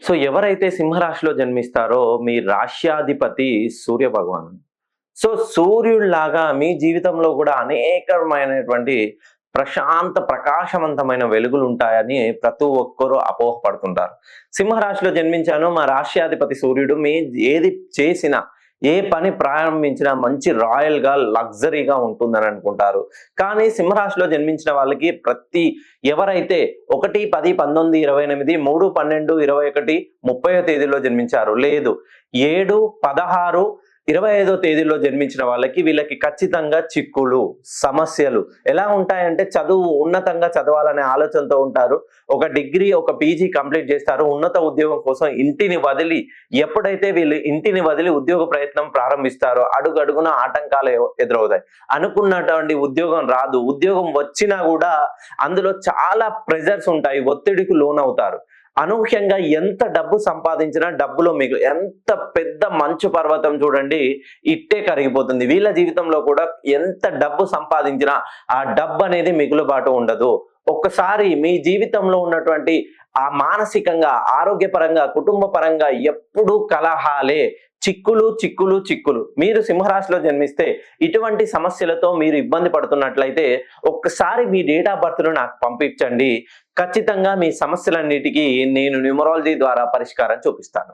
So ఎవరైతే సింహరాశిలో జన్మిస్తారో మీ రాశ్యాధిపతి సూర్య భగవానుడు. సో సూర్యుడిలాగా మీ జీవితంలో కూడా అనేకమైనటువంటి ప్రశాంత ప్రకాశవంతమైన వెలుగులు ఉంటాయని ప్రతి ఒక్కరూ అపోహపడుతుంటారు. సింహరాశిలో జన్మించాను, మా రాశ్యాధిపతి సూర్యుడు మీ ఏది చేసినా ఏ పని ప్రారంభించినా మంచి రాయల్‌గా, లగ్జరీగా ఉంటుందని అనుకుంటారు. కానీ సింహరాశిలో జన్మించిన వాళ్ళకి ఎవరైతే 1, 10, 19, 28, 3, 12, 21, 30వ తేదీలో జన్మించారు. లేదు 7, 16, 25వ తేదీలో జన్మించిన వీళ్ళకి ఖచ్చితంగా చిక్కులు, సమస్యలు ఎలా ఉంటాయంటే ఉన్నతంగా చదవాలనే ఆలోచనతో ఉంటారు. ఒక డిగ్రీ, ఒక పీజీ కంప్లీట్ చేస్తారు. ఉన్నత ఉద్యోగం కోసం ఇంటిని వదిలి ఎప్పుడైతే వీళ్ళు ఇంటిని వదిలి ఉద్యోగ ప్రయత్నం ప్రారంభిస్తారో అడుగడుగున ఆటంకాలు ఎదురవుతాయి. అనుకున్నటువంటి ఉద్యోగం రాదు. ఉద్యోగం వచ్చినా కూడా అందులో చాలా ప్రెజర్స్ ఉంటాయి. ఒత్తిడికి లోనవుతారు. అనూహ్యంగా ఎంత డబ్బు సంపాదించినా డబ్బులో ఎంత పెద్ద మంచు పర్వతం చూడండి ఇట్టే కరిగిపోతుంది. వీళ్ళ జీవితంలో కూడా ఎంత డబ్బు సంపాదించినా ఆ డబ్బు అనేది మిగులుబాటు ఉండదు. ఒక్కసారి మీ జీవితంలో ఉన్నటువంటి ఆ మానసికంగా, ఆరోగ్యపరంగా, కుటుంబ పరంగా ఎప్పుడూ కలహాలే, చిక్కులు చిక్కులు చిక్కులు. మీరు సింహరాశిలో జన్మిస్తే ఇటువంటి సమస్యలతో మీరు ఇబ్బంది పడుతున్నట్లయితే ఒక్కసారి మీ డేట్ ఆఫ్ బర్త్ ను నాకు పంపించండి. ఖచ్చితంగా మీ సమస్యలన్నిటికీ నేను న్యూమరాలజీ ద్వారా పరిష్కారం చూపిస్తాను.